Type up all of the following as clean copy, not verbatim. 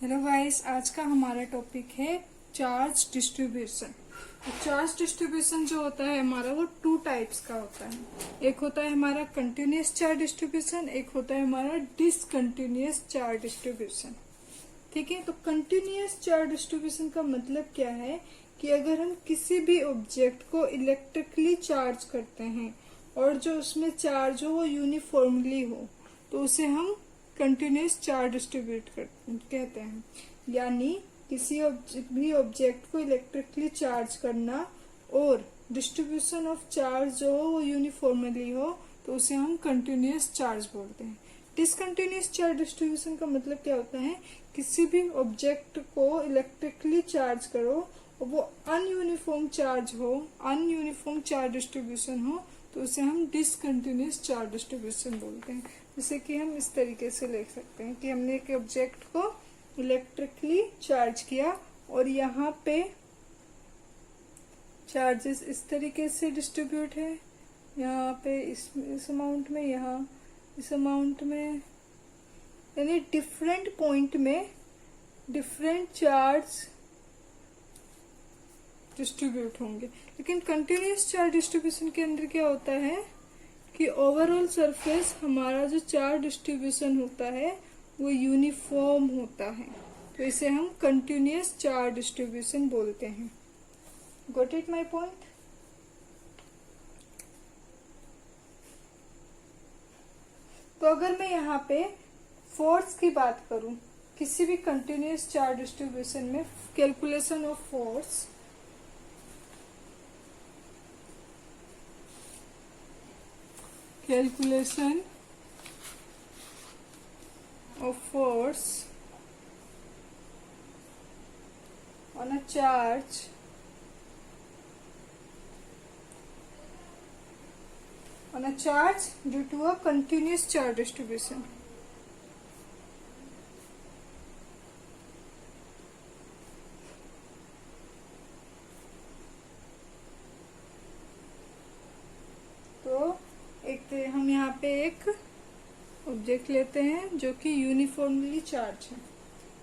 Hello guys, आज का हमारा टॉपिक है चार्ज डिस्ट्रीब्यूशन। चार्ज डिस्ट्रीब्यूशन जो होता है हमारा वो टू टाइप्स का होता है। एक होता है हमारा कंटिन्यूअस चार्ज डिस्ट्रीब्यूशन, एक होता है हमारा डिसकंटिन्यूअस चार्ज डिस्ट्रीब्यूशन। ठीक है, तो कंटिन्यूअस चार्ज डिस्ट्रीब्यूशन का मतलब क्या है कि अगर हम किसी भी ऑब्जेक्ट को इलेक्ट्रिकली चार्ज करते हैं और जो उसमें चार्ज हो वो यूनिफॉर्मली हो तो उसे हम कंटिन्यूअस चार्ज डिस्ट्रीब्यूट कहते हैं। यानी किसी भी ऑब्जेक्ट को इलेक्ट्रिकली चार्ज करना और डिस्ट्रीब्यूशन ऑफ चार्ज जो हो वो यूनिफॉर्मली हो तो उसे हम कंटिन्यूअस चार्ज बोलते हैं। डिसकंटिन्यूअस चार्ज डिस्ट्रीब्यूशन का मतलब क्या होता है, किसी भी ऑब्जेक्ट को इलेक्ट्रिकली चार्ज करो और वो अनयूनिफॉर्म चार्ज हो, अनयूनिफॉर्म चार्ज डिस्ट्रीब्यूशन हो तो उसे हम डिसकंटिन्यूअस चार्ज डिस्ट्रीब्यूशन बोलते हैं। जैसे कि हम इस तरीके से लिख सकते हैं कि हमने एक ऑब्जेक्ट को इलेक्ट्रिकली चार्ज किया और यहाँ पे चार्जेस इस तरीके से डिस्ट्रीब्यूट है, यहाँ पे इस अमाउंट में, यहाँ इस अमाउंट में, यानी डिफरेंट पॉइंट में डिफरेंट चार्ज डिस्ट्रीब्यूट होंगे। लेकिन कंटिन्यूअस चार्ज डिस्ट्रीब्यूशन के अंदर क्या होता है कि ओवरऑल सरफेस हमारा जो चार्ज डिस्ट्रीब्यूशन होता है वो यूनिफॉर्म होता है, तो इसे हम कंटिन्यूअस चार्ज डिस्ट्रीब्यूशन बोलते हैं। Got it my point? तो अगर मैं यहाँ पे फोर्स की बात करूं, किसी भी कंटिन्यूअस चार्ज डिस्ट्रीब्यूशन में calculation of force, calculation of force on a charge due to a continuous charge distribution. तो हम यहाँ पे एक ऑब्जेक्ट लेते हैं जो कि यूनिफॉर्मली चार्ज है,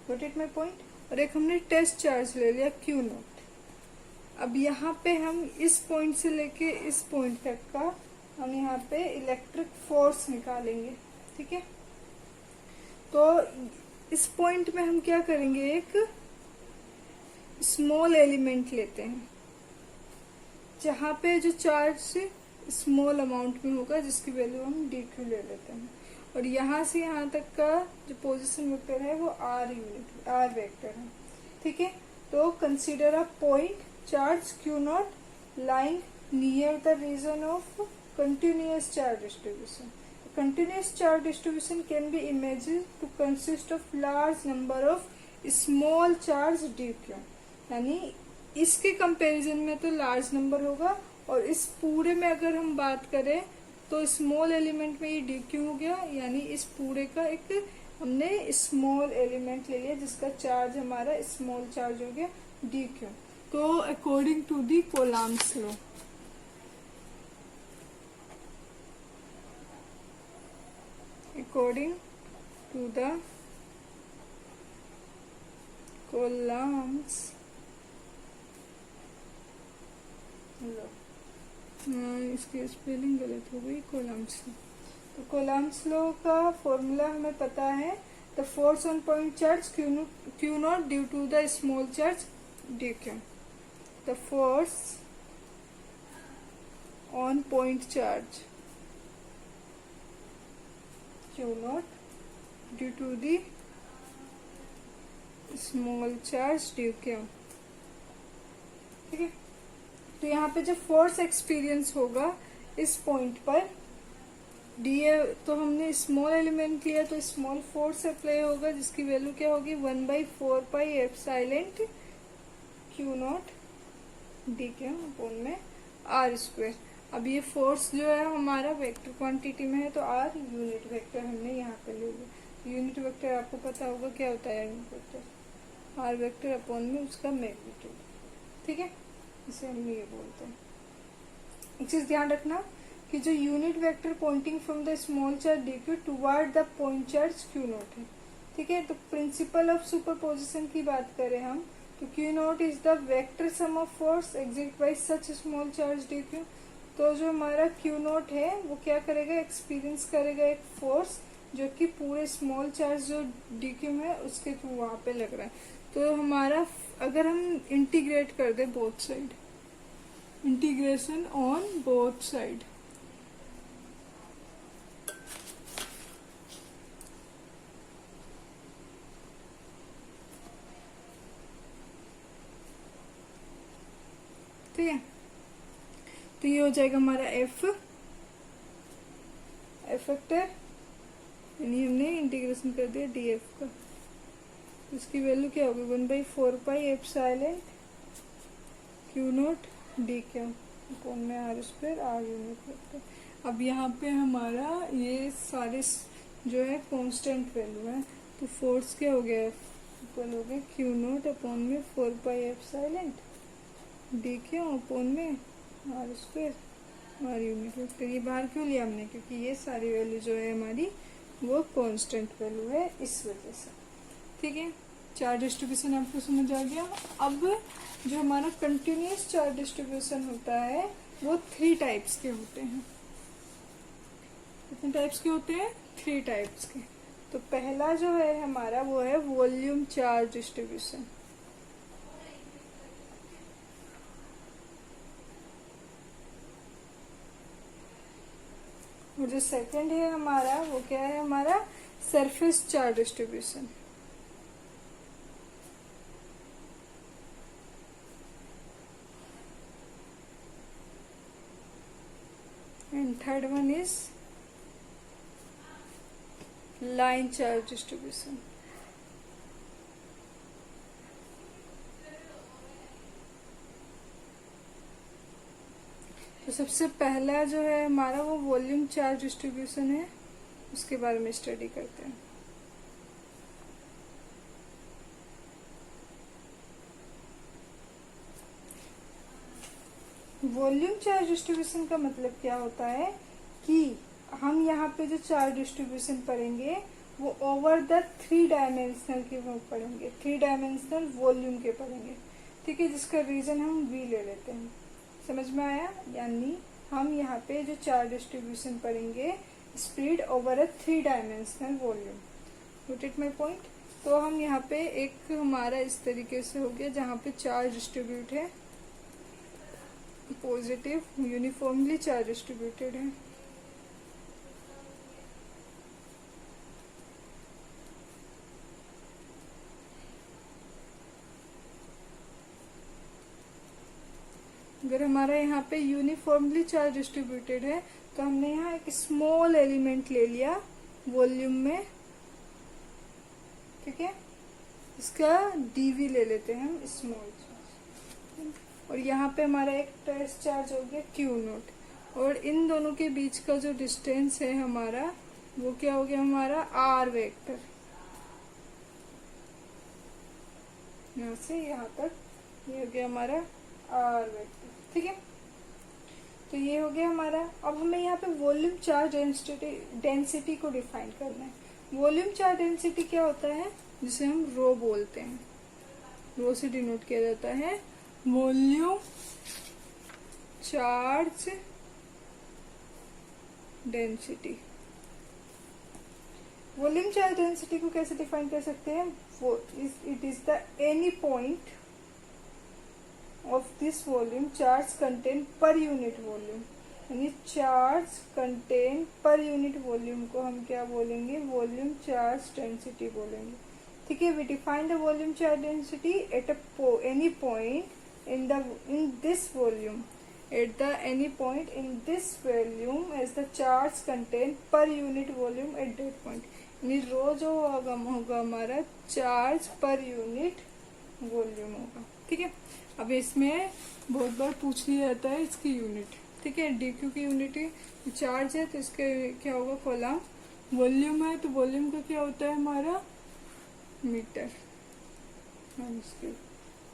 गॉट इट माय पॉइंट, और एक हमने टेस्ट चार्ज ले लिया Q नॉट। अब यहाँ पे हम इस पॉइंट से लेके इस पॉइंट तक का हम यहाँ पे इलेक्ट्रिक फोर्स निकालेंगे। ठीक है, तो इस पॉइंट में हम क्या करेंगे, एक स्मॉल एलिमेंट लेते हैं जहाँ पे जो चार्ज स्मॉल अमाउंट में होगा जिसकी वैल्यू हम dq ले लेते हैं, और यहाँ से यहाँ तक का जो पोजीशन वेक्टर है वो r वेक्टर है। ठीक है, तो consider a point charge q nought lying near the region of continuous charge distribution. Continuous charge distribution can be imagine to consist of large number of small charge dq, यानी इसके comparison में तो large number होगा, और इस पूरे में अगर हम बात करें तो स्मॉल एलिमेंट में ये dq हो गया, यानी इस पूरे का एक हमने स्मॉल एलिमेंट ले लिया जिसका चार्ज हमारा स्मॉल चार्ज हो गया dq। तो according to the Coulomb's law, according to the Coulomb's law, इसकी स्पेलिंग गलत हो गई, कोलम्ब्स। तो कोलम्ब्स लॉ का फॉर्मूला हमें पता है, the force on point charge Q nought due to the small charge dq। The force on point charge Q nought due to the small charge dq। ठीक है, तो यहाँ पे जो फोर्स एक्सपीरियंस होगा इस पॉइंट पर डी, तो हमने स्मॉल एलिमेंट लिया तो स्मॉल फोर्स अप्लाई होगा जिसकी वैल्यू क्या होगी 1/4 pi epsilon Q not dq upon में r स्क्वायर। अब ये फोर्स जो है हमारा वेक्टर क्वांटिटी में है तो r यूनिट वेक्टर हमने यहाँ पे ले लिया। यूनिट वेक्टर आपको पता होगा क्या होता है, unit vector r vector upon में उसका मैग्नीट्यूड। ठीक है, इसे हम ये बोलते हैं। एक चीज ध्यान रखना कि जो unit vector pointing from the small charge dq toward the point charge Q nought है, ठीक है। तो प्रिंसिपल ऑफ सुपरपोजिशन की बात करें हम, तो Q not is the vector sum of force exit by such small charge D Q. तो जो हमारा क्यू नॉट है वो क्या करेगा, एक्सपीरियंस करेगा एक फोर्स जो कि पूरे स्मॉल चार्ज जो डी क्यू है उसके थ्रू वहां पे लग रहा है। तो हमारा अगर हम इंटीग्रेट कर they both side, integration on both side, ठीक है। तो ये हो जाएगा हमारा एफ फैक्टर, यानी हमने इंटीग्रेशन कर दिया डी एफ का। इसकी वैल्यू क्या होगी, 1/4 क्यू नॉट डी क्यू कौन में R square R unit vector. अब यहाँ पे हमारा ये सारे जो है कांस्टेंट वैल्यू है, तो फोर्स क्या हो गया, इक्वल हो गया क्यू नॉट अपॉन में 4πε डी क्यू अपॉन में R square R unit vector. ये बाहर क्यों लिया हमने, क्योंकि ये सारी वैल्यू जो है हमारी वो कांस्टेंट वैल्यू है इस वजह से, ठीक है। चार्ज डिस्ट्रीब्यूशन आपको समझ आ गया। अब जो हमारा कंटिन्यूअस चार्ज डिस्ट्रीब्यूशन होता है वो 3 टाइप्स के होते हैं। कितने टाइप्स के होते हैं, 3 टाइप्स के। तो पहला जो है हमारा वो है वॉल्यूम चार्ज डिस्ट्रीब्यूशन। और जो सेकंड है हमारा वो क्या है, हमारा surface charge distribution. And third one is line charge distribution. तो सबसे पहला जो है हमारा वो वॉल्यूम चार्ज डिस्ट्रीब्यूशन है, उसके बारे में स्टडी करते हैं। वॉल्यूम चार्ज डिस्ट्रीब्यूशन का मतलब क्या होता है कि हम यहाँ पे जो चार्ज डिस्ट्रीब्यूशन पढ़ेंगे वो ओवर द 3 डायमेंशनल के वो पढ़ेंगे, 3 डायमेंशनल वॉल्यूम के पढ़ेंगे, ठीक है। जिसका रीजन हम वी ले लेते हैं, समझ में आया। यानी हम यहाँ पे जो चार्ज डिस्ट्रीब्यूशन पढ़ेंगे spread over a 3 dimensional volume, got it my point. तो हम यहाँ पे एक हमारा इस तरीके से हो गया जहाँ पे चार्ज डिस्ट्रीब्यूट है, पॉजिटिव यूनिफॉर्मली चार्ज डिस्ट्रीब्यूटेड है। अगर हमारा यहाँ पे यूनिफॉर्मली चार्ज डिस्ट्रीब्यूटेड है तो हमने यहाँ एक स्मॉल एलिमेंट ले लिया वॉल्यूम में, ठीक है। इसका डीवी ले लेते हैं हम, स्मॉल चार्ज। और यहाँ पे हमारा एक ट्रेस चार्ज हो गया क्यू नॉट, और इन दोनों के बीच का जो डिस्टेंस है हमारा वो क्या हो गया, हमारा आर वेक्टर। यहाँ से यहाँ तक ये हो गया हमारा आर वेक्टर, ठीक है। तो ये हो गया हमारा। अब हमें यहाँ पे वॉल्यूम चार्ज डेंसिटी को डिफाइन करना है। वॉल्यूम चार्ज डेंसिटी क्या होता है, जिसे हम रो बोलते हैं, रो से डिनोट किया जाता है volume charge density. Volume charge density को कैसे डिफाइन कर सकते हैं, वो it is the any point of this volume charge content per unit volume. यानी charge content per unit volume को हम क्या बोलेंगे, वॉल्यूम चार्ज डेंसिटी बोलेंगे, ठीक है। We define the volume charge density at any point in this volume, at the any point in this volume as the charge content per unit volume at that point। यानी रो जो होगा हमारा charge पर unit volume होगा, ठीक है। अब इसमें बहुत बार पूछ लिया जाता है इसकी यूनिट, ठीक है। डीक्यू की यूनिट चार्ज है तो इसके क्या होगा, कॉलम। वॉल्यूम है तो वॉल्यूम का क्या होता है हमारा, मीटर,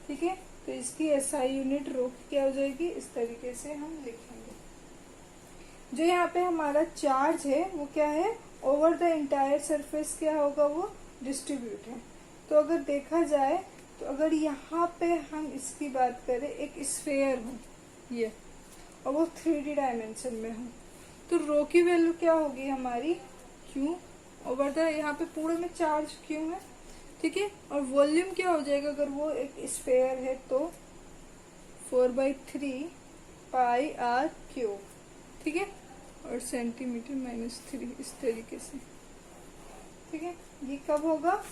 ठीक है। तो इसकी एसआई यूनिट रो की क्या हो जाएगी, इस तरीके से हम लिखेंगे। जो यहाँ पे हमारा चार्ज है वो क्या है, ओवर द इंटायर सरफेस क्या होगा, वो डिस्ट्रीब्यूट है। तो अगर देखा जाए तो अगर यहाँ पे हम इसकी बात करें, एक स्फेयर हो ये और वो 3D डायमेंशन में हो, तो रो की वैल्यू क्या होगी हमारी क्यू ओवर द, यहाँ पे पूरे में चार्ज क्यू है, ठीक है। और वॉल्यूम क्या हो जाएगा अगर वो एक स्फेयर है तो 4/3 पाई आर क्यू, ठीक है। और सेंटीमीटर -3 इस तरीके से, ठीक है। ये कब होगा?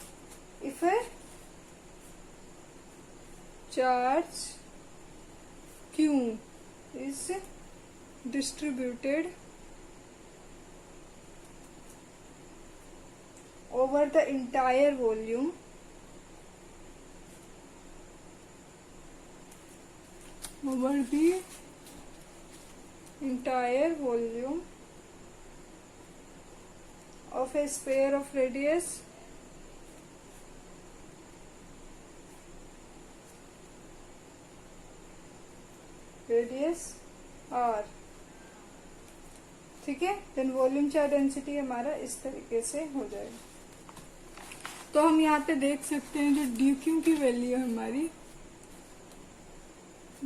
If A charge Q is distributed over the entire volume over the entire volume of a sphere of radius r, ठीक है। देन वॉल्यूम चार्ज डेंसिटी हमारा इस तरीके से हो जाएगा। तो हम यहाँ पे देख सकते हैं जो डी क्यू की वैल्यू है हमारी,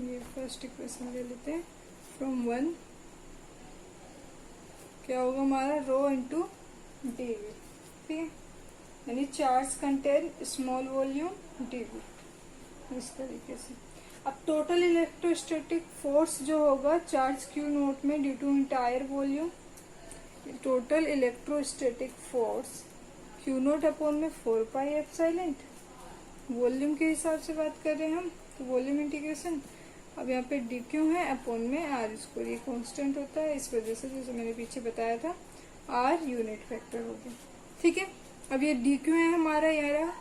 ये फर्स्ट इक्वेशन ले लेते हैं, फ्रॉम 1 क्या होगा हमारा रो इंटू डी वी, ठीक है। यानी charge contain small volume D V, इस तरीके से। अब टोटल इलेक्ट्रोस्टैटिक फोर्स जो होगा चार्ज क्यू नोट में due to entire volume, total electrostatic force Q nought upon में 4 पाई एप्सिलॉन, वॉल्यूम के हिसाब से बात कर रहे हैं हम, तो वॉल्यूम इंटीग्रेशन। अब यहाँ पे डी क्यू है अपॉन में आर स्क्वायर, ये कांस्टेंट होता है, इस वजह से जैसे मैंने पीछे बताया था आर यूनिट वेक्टर हो गया, ठीक है। अब ये डी क्यू है हमारा यार,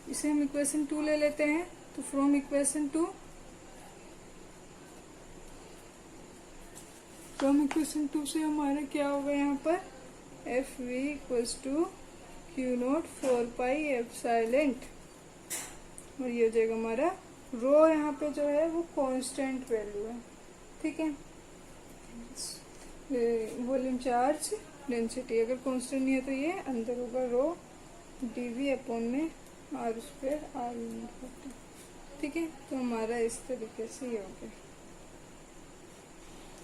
इसे हम इक्वेशन 2 ले लेते हैं। तो फ्रॉम इक्वेशन 2 से हमारा क्या होगा यहाँ पर F V equals to Q nought 4 pi epsilon, और ये हो जाएगा हमारा रो, यहाँ पे जो है वो कांस्टेंट वैल्यू है, ठीक है। वॉल्यूम चार्ज डेंसिटी अगर कांस्टेंट नहीं है तो ये अंदर होगा रो डीवी अपॉन में R square R unit vector, ठीक है। तो हमारा इस तरीके से ये हो गया।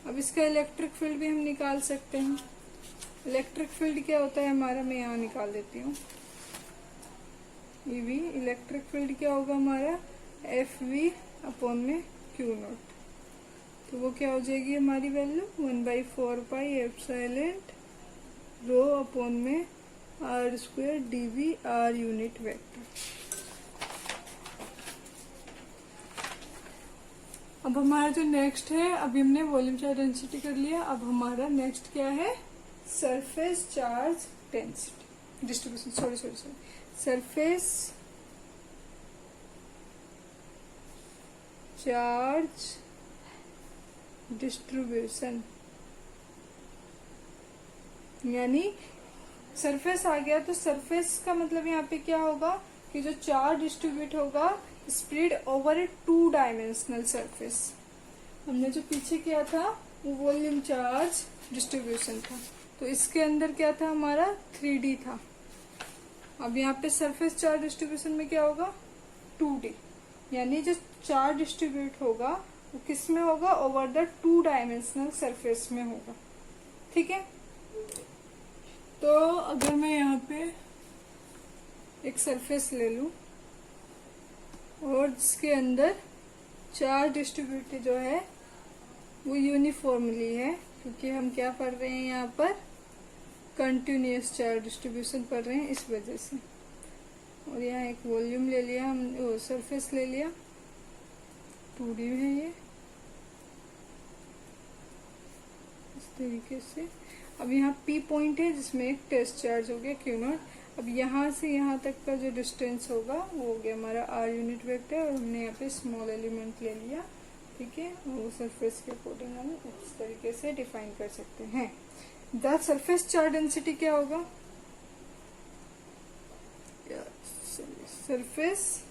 अब इसका इलेक्ट्रिक फील्ड भी हम निकाल सकते हैं। इलेक्ट्रिक फील्ड क्या होता है हमारा, मैं यहाँ निकाल देती हूँ। ईवी इलेक्ट्रिक फील्ड क्या होगा हमारा एफ वी अपॉन में क्यू नोट, तो वो क्या हो जाएगी हमारी value 1/4 pi epsilon rho upon में R square D V R unit vector. अब हमारा जो नेक्स्ट है, अभी हमने वॉल्यूम चार्ज डेंसिटी कर लिया, अब हमारा नेक्स्ट क्या है surface charge density distribution, sorry surface charge distribution. यानी सरफेस आ गया तो सरफेस का मतलब यहाँ पे क्या होगा कि जो चार्ज डिस्ट्रीब्यूट होगा स्प्रेड ओवर ए 2 डायमेंशनल सरफेस। हमने जो पीछे किया था वो वॉल्यूम चार्ज डिस्ट्रीब्यूशन था, तो इसके अंदर क्या था हमारा 3D था। अब यहाँ पे सरफेस चार्ज डिस्ट्रीब्यूशन में क्या होगा 2D, यानी जो चार्ज डिस्ट्रीब्यूट होगा वो किस में होगा ओवर द 2 डायमेंशनल सरफेस में होगा, ठीक है। तो अगर मैं यहाँ पे एक सरफेस ले लूं और जिसके अंदर चार्ज डिस्ट्रीब्यूट जो है वो यूनिफॉर्मली है, क्योंकि हम क्या पढ़ रहे हैं यहाँ पर कंटिन्यूअस चार्ज डिस्ट्रीब्यूशन पढ़ रहे हैं इस वजह से। और यहाँ एक वॉल्यूम ले लिया हम, सरफेस ले लिया, 2D है ये इस तरीके से। अब यहाँ P पॉइंट है जिसमें एक टेस्ट चार्ज हो गया Q नॉट। अब यहाँ से यहाँ तक का जो डिस्टेंस होगा वो हो गया हमारा R यूनिट वेक्टर, और हमने यहाँ पे स्मॉल एलिमेंट ले लिया, ठीक है। वो सरफेस के अकॉर्डिंग हम इस तरीके से डिफाइन कर सकते हैं। द सरफेस चार्ज डेंसिटी क्या होगा, surface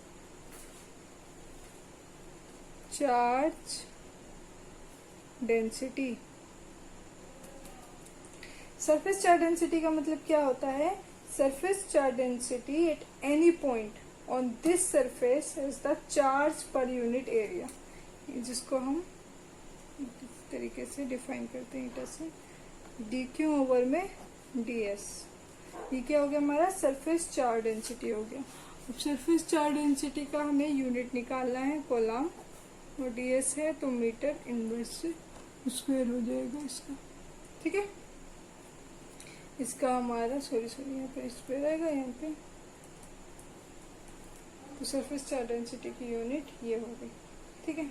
charge density. Surface charge density का मतलब क्या होता है, surface charge density at any point on this surface is the charge per unit area, जिसको हम इस तरीके से डिफाइन करते हैं ईटा से, डी क्यू ओवर में डी एस। ये क्या हो गया हमारा सरफेस चार्ज डेंसिटी हो गया। अब सरफेस चार्ज डेंसिटी का हमें यूनिट निकालना है कोलम, और डीएस है तो मीटर इनवर्स से स्क्वायर हो जाएगा इसका, ठीक है। इसका हमारा सॉरी यहाँ पे स्क्वायर आएगा यहाँ पे, तो सरफेस चार्ज डेंसिटी की यूनिट ये हो गई, ठीक है।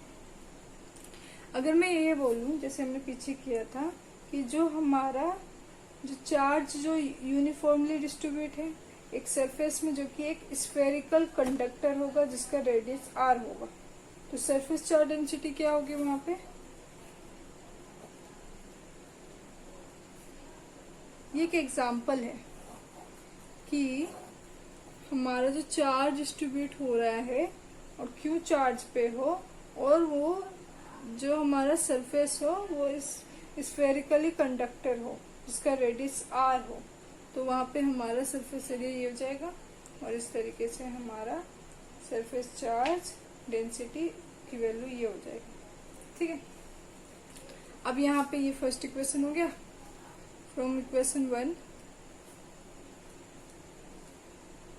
अगर मैं ये बोलूं जैसे हमने पीछे किया था कि जो हमारा जो चार्ज जो यूनिफॉर्मली डिस्ट्रीब्यूट है एक सरफेस में, जो कि एक स्फेरिकल कंडक्टर होगा जिसका रेडियस आर होगा, तो सरफेस चार्ज डेंसिटी क्या होगी वहां पे, ये एक एग्जांपल है कि हमारा जो चार्ज डिस्ट्रीब्यूट हो रहा है और क्यू चार्ज पे हो, और वो जो हमारा सरफेस हो वो इस स्फेरिकली कंडक्टर हो जिसका रेडियस आर हो, तो वहां पे हमारा सरफेस एरिया ये हो जाएगा, और इस तरीके से हमारा सरफेस चार्ज डेंसिटी की वैल्यू ये हो जाएगी, ठीक है। अब यहाँ पे ये फर्स्ट इक्वेशन हो गया। फ्रॉम इक्वेशन 1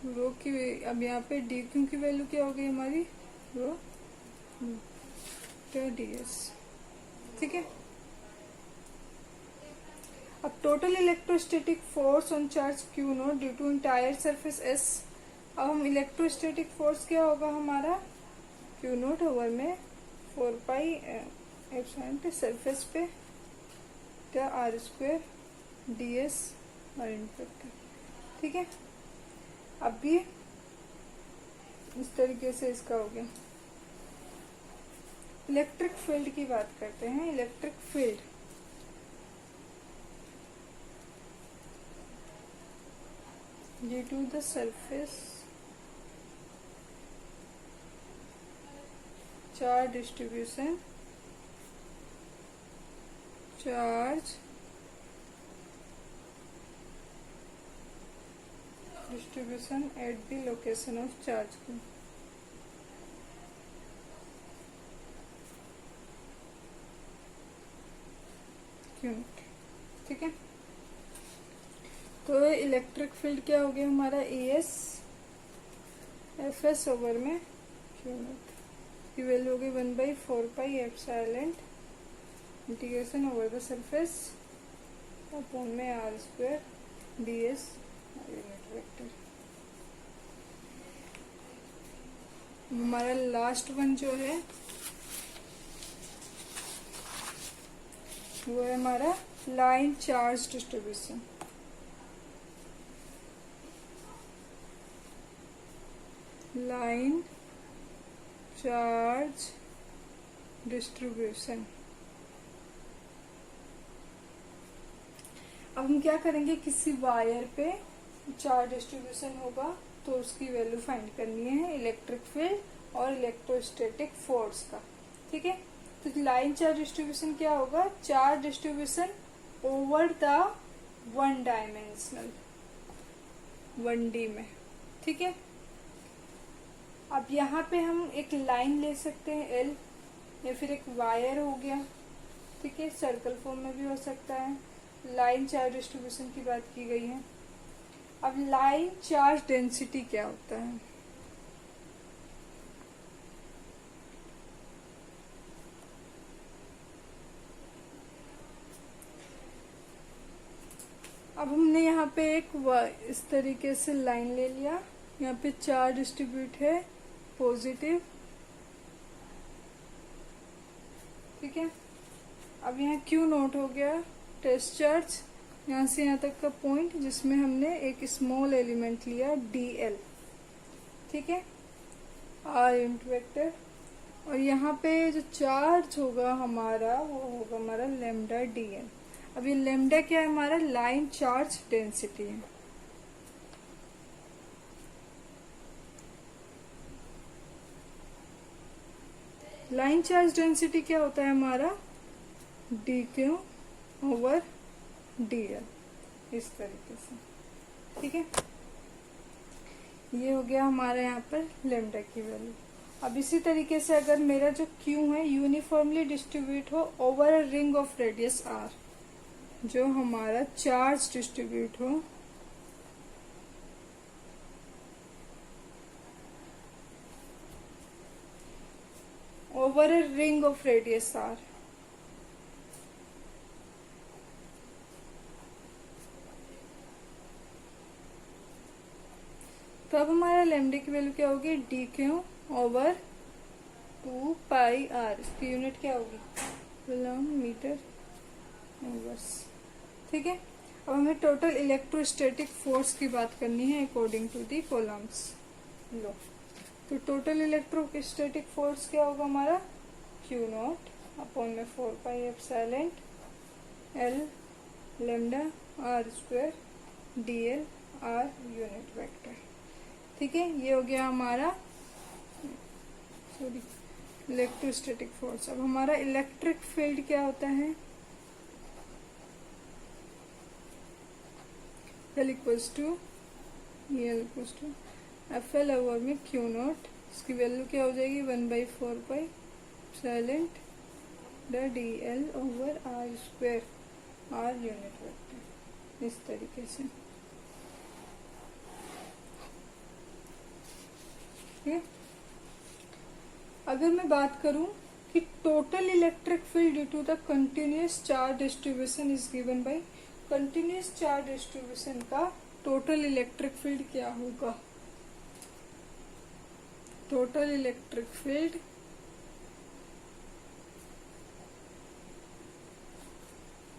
रो की, अब यहाँ पे डी क्यू की वैल्यू क्या हो गई हमारी, रो डी एस, ठीक है। अब total electrostatic force on charge Q nought due to entire surface S. अब हम इलेक्ट्रोस्टैटिक फोर्स क्या होगा हमारा, क्यू नॉट ओवर में 4 पाई एप्सिलॉन सरफेस पे आर स्क्वायर डी एस और इनफैक्टर, ठीक है। अब ये इस तरीके से इसका हो गया। इलेक्ट्रिक फील्ड की बात करते हैं। Electric field due to the surface charge distribution at the location of charge Q, ठीक है। तो इलेक्ट्रिक फील्ड क्या हो गया हमारा, एस एफ एस ओवर में क्यू नॉट की वैल्यू हो गई 1/4 pi epsilon integration over the surface upon में R square D S unit vector. हमारा लास्ट वन जो है वो है हमारा line charge distribution. Line charge distribution. अब हम क्या करेंगे, किसी वायर पे चार्ज डिस्ट्रीब्यूशन होगा तो उसकी वैल्यू फाइंड करनी है इलेक्ट्रिक फील्ड और इलेक्ट्रोस्टैटिक फोर्स का, ठीक है। तो लाइन चार्ज डिस्ट्रीब्यूशन क्या होगा, charge distribution over the one dimensional 1D में, ठीक है। अब यहाँ पे हम एक लाइन ले सकते हैं एल, या फिर एक वायर हो गया, ठीक है, सर्कल फॉर्म में भी हो सकता है। लाइन चार्ज डिस्ट्रीब्यूशन की बात की गई है। अब लाइन चार्ज डेंसिटी क्या होता है, अब हमने यहाँ पे एक इस तरीके से लाइन ले लिया, यहाँ पे चार्ज डिस्ट्रीब्यूट है पॉजिटिव, ठीक है। अब यहाँ क्यू नोट हो गया टेस्ट चार्ज, यहाँ से यहाँ तक का पॉइंट जिसमें हमने एक स्मॉल एलिमेंट लिया dl, ठीक है, आर यूनिट वेक्टर। और यहाँ पे जो चार्ज होगा हमारा वो होगा हमारा लेमडा dl। अब ये लेमडा क्या है, हमारा लाइन चार्ज डेंसिटी है। लाइन चार्ज डेंसिटी क्या होता है हमारा, dq ओवर dl, इस तरीके से, ठीक है। ये हो गया हमारा यहाँ पर लेमडा की वैल्यू। अब इसी तरीके से अगर मेरा जो क्यू है यूनिफॉर्मली डिस्ट्रीब्यूट हो over a ring of radius R, जो हमारा चार्ज डिस्ट्रीब्यूट हो over a ring of radius R, तो अब हमारा लेमडा की वैल्यू क्या होगी, D Q over 2 pi R. इसकी यूनिट क्या होगी, कूलम मीटर इनवर्स। ठीक है, अब हमें टोटल इलेक्ट्रोस्टैटिक फोर्स की बात करनी है अकॉर्डिंग टू दी कोलम्स लो। तो टोटल इलेक्ट्रोस्टैटिक फोर्स क्या होगा हमारा, क्यू नॉट अपॉन में 4 pi epsilon L lambda R square D L R unit vector. ठीक है, ये हो गया हमारा सॉरी इलेक्ट्रोस्टैटिक फोर्स। अब हमारा इलेक्ट्रिक फील्ड क्या होता है, L equals to F L over में क्यू नॉट, इसकी वैल्यू क्या हो जाएगी 1/4 pi epsilon D L over R square R unit vector. इस तरीके से ठीक है। अगर मैं बात करूं कि total electric field due to the continuous charge distribution is given by, continuous charge distribution का टोटल इलेक्ट्रिक फील्ड क्या होगा, total electric field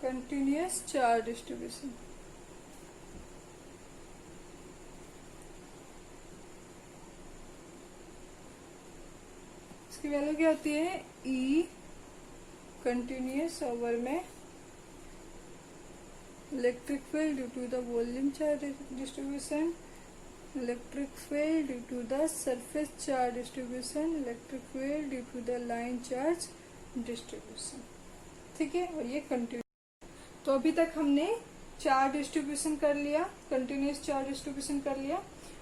continuous charge distribution, इसकी वैल्यू क्या होती है, ई कंटिन्यूअस ओवर में electric field due to the volume charge distribution, electric field due to the surface charge distribution, electric field due to the line charge distribution. ठीक है, और ये continue. तो अभी तक हमने चार्ज डिस्ट्रीब्यूशन कर लिया, कंटिन्यूअस चार्ज डिस्ट्रीब्यूशन कर लिया।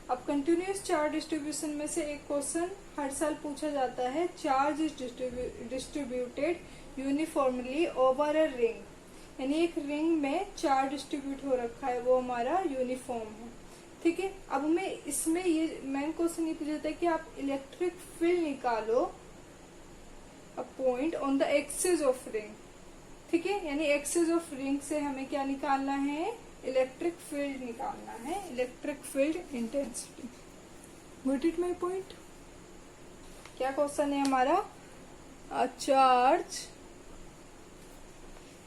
अब कंटिन्यूअस चार्ज डिस्ट्रीब्यूशन में से एक क्वेश्चन हर साल पूछा जाता है, charge is distributed uniformly over a ring, यानी एक रिंग में चार्ज डिस्ट्रीब्यूट हो रखा है, वो हमारा यूनिफॉर्म है। ठीक है, अब हमें इसमें ये मेन क्वेश्चन ये पूछा जाता है कि आप इलेक्ट्रिक फील्ड निकालो a point on the axis of ring. ठीक है, यानी एक्सिस ऑफ रिंग से हमें क्या निकालना है, इलेक्ट्रिक फील्ड निकालना है, electric field intensity. Got it my point. क्या क्वेश्चन है हमारा, a charge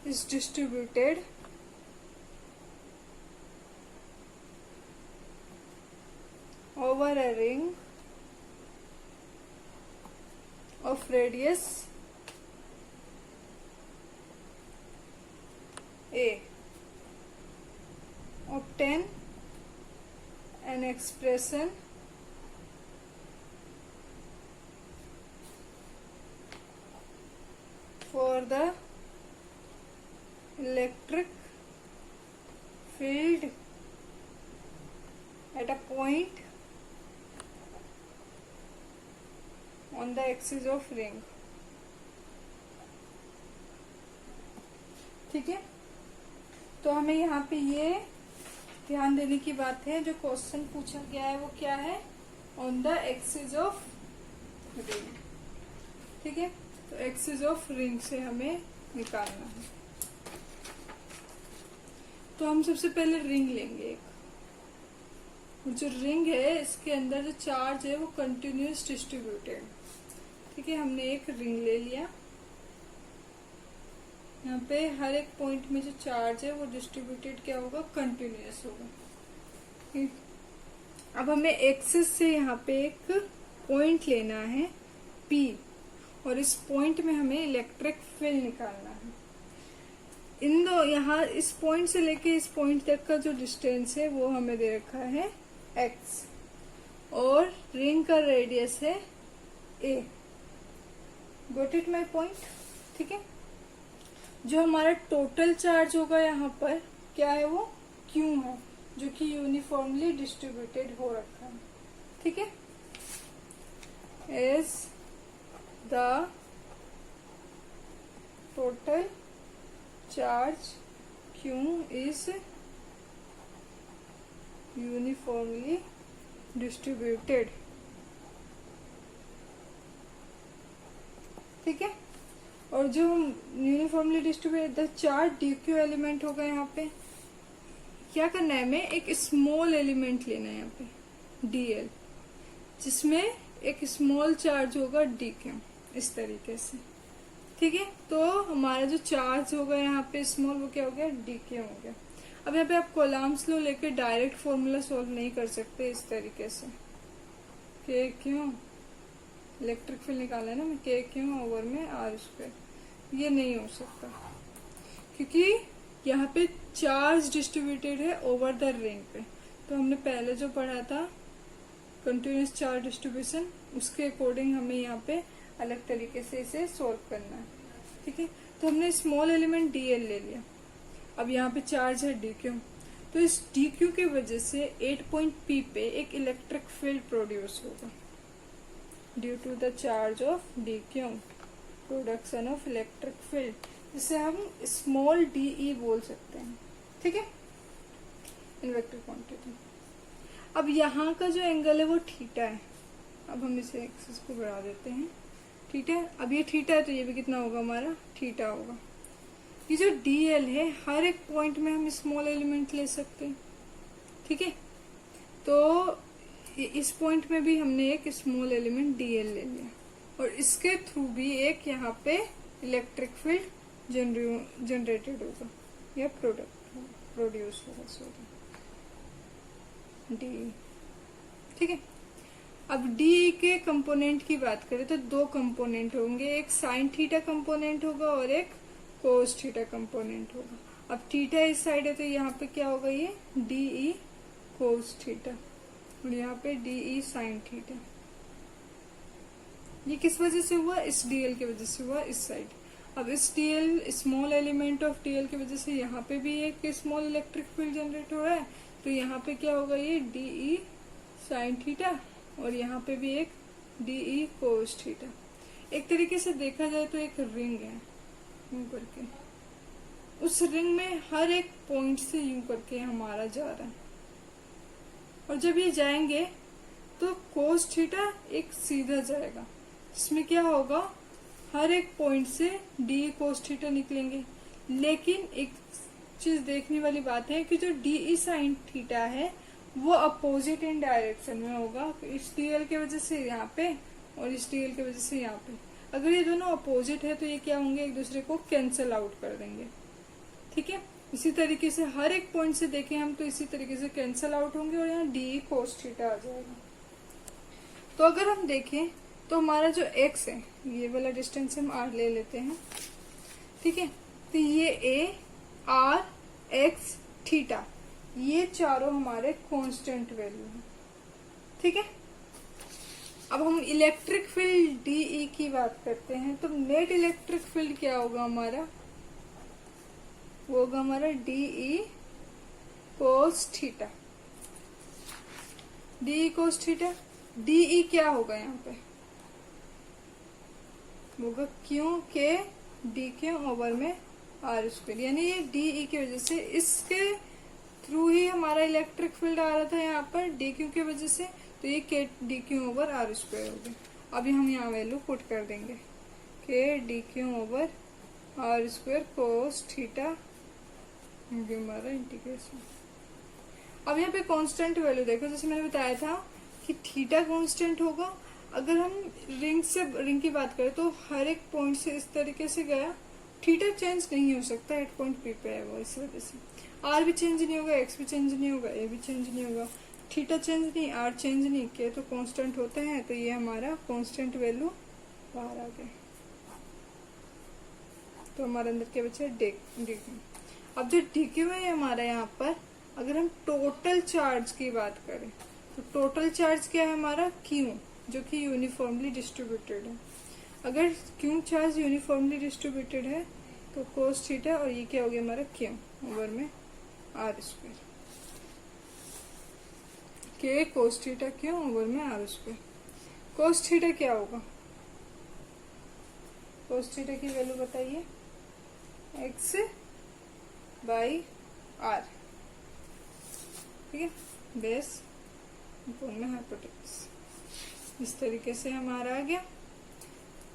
is distributed over a ring of radius a. Obtain an expression for the electric field at a point on the axis of ring। ठीक है, तो हमें यहाँ पे ये ध्यान देने की बात है, जो क्वेश्चन पूछा गया है वो क्या है, on the axis of ring. ठीक है, तो एक्सिस ऑफ रिंग से हमें निकालना है। तो हम सबसे पहले रिंग लेंगे एक, जो रिंग है इसके अंदर जो चार्ज है वो कंटिन्यूअस डिस्ट्रीब्यूटेड। ठीक है, हमने एक रिंग ले लिया, यहाँ पे हर एक पॉइंट में जो चार्ज है वो डिस्ट्रीब्यूटेड क्या होगा, कंटिन्यूअस होगा। ठीक, अब हमें एक्सिस से यहाँ पे एक पॉइंट लेना है P, और इस पॉइंट में हमें इलेक्ट्रिक फील्ड निकालना है। इन दो यहाँ इस पॉइंट से लेके इस पॉइंट तक का जो डिस्टेंस है वो हमें दे रखा है x, और रिंग का रेडियस है a। Got it my point. ठीक है, जो हमारा टोटल चार्ज होगा यहाँ पर क्या है, वो Q है, जो कि यूनिफॉर्मली डिस्ट्रीब्यूटेड हो रखा है। ठीक है, as the total charge Q is uniformly distributed. ठीक है, और जो uniformly distributed the charge DQ element होगा, यहाँ पे क्या करना है, हमें एक स्मॉल एलिमेंट लेना है यहाँ पे DL, जिसमें एक स्मॉल चार्ज होगा DQ, इस तरीके से। ठीक है, तो हमारा जो चार्ज होगा यहाँ पे स्मॉल, वो क्या हो गया, DQ हो गया। अब यहाँ पे आप कोलम्स लो लेके डायरेक्ट फॉर्मूला सॉल्व नहीं कर सकते इस तरीके से, के क्यों इलेक्ट्रिक फील्ड निकाला है ना, मैं के क्यों ओवर में R स्क्वायर, ये नहीं हो सकता क्योंकि यहाँ पे चार्ज डिस्ट्रीब्यूटेड है ओवर द रिंग पे। तो हमने पहले जो पढ़ा था कंटिन्यूस चार्ज डिस्ट्रीब्यूशन, उसके अकॉर्डिंग हमें यहाँ पे अलग तरीके से इसे सॉल्व करना है। ठीक है, तो हमने स्मॉल एलिमेंट DL ले लिया। अब यहाँ पे चार्ज है DQ, तो इस DQ की वजह से 8 पॉइंट P पे एक इलेक्ट्रिक फील्ड प्रोड्यूस होगा due to the charge of DQ, production of electric field, जिसे हम स्मॉल DE बोल सकते हैं। ठीक है, इन वेक्टर क्वांटिटी। अब यहाँ का जो एंगल है वो थीटा है। अब हम इसे एक्सिस को बढ़ा देते हैं। ठीक है, अब ये थीटा है तो ये भी कितना होगा, हमारा थीटा होगा। ये जो DL है, हर एक पॉइंट में हम स्मॉल एलिमेंट ले सकते हैं। ठीक है, तो इस पॉइंट में भी हमने एक स्मॉल एलिमेंट DL ले लिया, और इसके थ्रू भी एक यहाँ पे इलेक्ट्रिक फील्ड जनरेटेड होगा या प्रोड्यूस होगा, सॉरी, DE। ठीक है, अब DE के कंपोनेंट की बात करें तो दो कंपोनेंट होंगे, एक साइन थीटा कंपोनेंट होगा और एक कोस थीटा कंपोनेंट होगा। अब थीटा इस साइड है तो यहाँ पे क्या होगा, ये DE कोस थीटा, और यहाँ पे DE साइन थीटा। ये किस वजह से हुआ, इस DL की वजह से हुआ इस साइड। अब इस DL small element of DL की वजह से यहाँ पे भी एक स्मॉल इलेक्ट्रिक फील्ड जनरेट हो रहा है, तो यहाँ पे क्या होगा, ये DE साइन थीटा, और यहाँ पे भी एक DE कोस थीटा। एक तरीके से देखा जाए तो एक रिंग है, यूं करके उस रिंग में हर एक पॉइंट से यूं करके हमारा जा रहा है, और जब ये जाएंगे तो कोस थीटा एक सीधा जाएगा, इसमें क्या होगा, हर एक पॉइंट से DE कोस थीटा निकलेंगे। लेकिन एक चीज देखने वाली बात है कि जो DE साइन थीटा है वो अपोजिट इन डायरेक्शन में होगा, इस DL की वजह से यहाँ पे और इस DL की वजह से यहाँ पे। अगर ये दोनों अपोजिट है तो ये क्या होंगे, एक दूसरे को कैंसल आउट कर देंगे। ठीक है, इसी तरीके से हर एक पॉइंट से देखें हम तो इसी तरीके से कैंसल आउट होंगे और यहाँ DE कोस थीटा आ जाएगा। तो अगर हम देखें तो हमारा जो x है, ये वाला डिस्टेंस हम r ले लेते हैं। ठीक है, तो ये a, r, x, थीटा, ये चारों हमारे कांस्टेंट वैल्यू हैं। ठीक है, अब हम इलेक्ट्रिक फील्ड DE की बात करते हैं, तो नेट इलेक्ट्रिक फील्ड क्या होगा हमारा, वो होगा हमारा DE cos theta. DE cos theta, DE क्या होगा यहाँ पे, होगा क्यों के DQ ओवर में R स्क्वायर, यानी ये DE की वजह से, इसके थ्रू ही हमारा इलेक्ट्रिक फील्ड आ रहा था यहाँ पर DQ की वजह से, तो ये के DQ ओवर R स्क्वायर हो गया। अभी हम यहाँ वैल्यू पुट कर देंगे, के DQ over R square cos theta, हमारा इंटीग्रेशन। अब यहाँ पे कांस्टेंट वैल्यू देखो, जैसे मैंने बताया था कि थीटा कांस्टेंट होगा। अगर हम रिंग की बात करें तो हर एक पॉइंट से इस तरीके से गया, थीटा चेंज नहीं हो सकता, 8 पॉइंट P पे है वो, इस वजह से R भी चेंज नहीं होगा, X भी चेंज नहीं होगा, A भी चेंज नहीं होगा, थीटा चेंज नहीं, R चेंज नहीं, के तो कांस्टेंट होते हैं, तो ये हमारा कांस्टेंट वैल्यू बाहर आ गया। तो हमारे अंदर क्या बचा, DQ। अब जो DQ है हमारा यहाँ पर, अगर हम टोटल चार्ज की बात करें तो टोटल चार्ज क्या है हमारा, Q, जो कि यूनिफॉर्मली डिस्ट्रीब्यूटेड है। अगर Q चार्ज यूनिफॉर्मली डिस्ट्रीब्यूटेड है तो कोस थीटा, और ये क्या हो गया हमारा Q ओवर में R स्क्वायर। के कोस थीटा क्यों ओवर में आर स्क्वायर। कोस थीटा क्या होगा, कोस थीटा की वैल्यू बताइए, एक्स बाई आर, ठीक है, बेस अपॉन में हाइपोटेनस। इस तरीके से हमारा आ गया।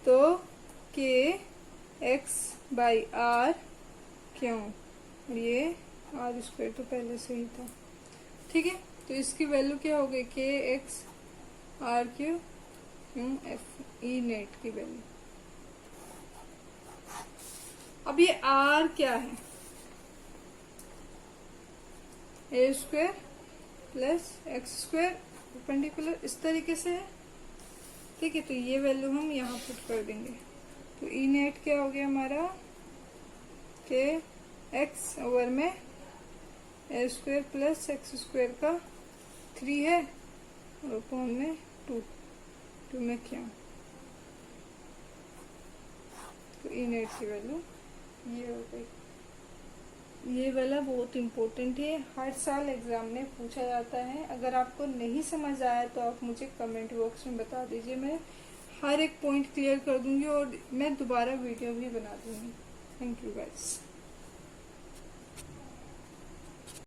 तो के एक्स बाई आर क्यों, ये आर स्क्वायर तो पहले से ही था, ठीक है। तो इसकी वैल्यू क्या हो गई, के X R Q F E net की वैल्यू। अब ये आर क्या है, A square plus X square perpendicular, इस तरीके से है, ठीक है। तो ये वैल्यू हम यहाँ पुट कर देंगे। तो ई नेट क्या हो गया हमारा, के एक्स ओवर में ए स्क्वायर प्लस एक्स स्क्वायर का 3 है और अपॉन में 2 में क्या, तो ई नेट की वैल्यू ये हो गई। ये वाला बहुत इम्पोर्टेंट है, हर साल एग्जाम में पूछा जाता है। अगर आपको नहीं समझ आया तो आप मुझे कमेंट बॉक्स में बता दीजिए, मैं हर एक पॉइंट क्लियर कर दूंगी और मैं दोबारा वीडियो भी बना दूंगी। Thank you guys.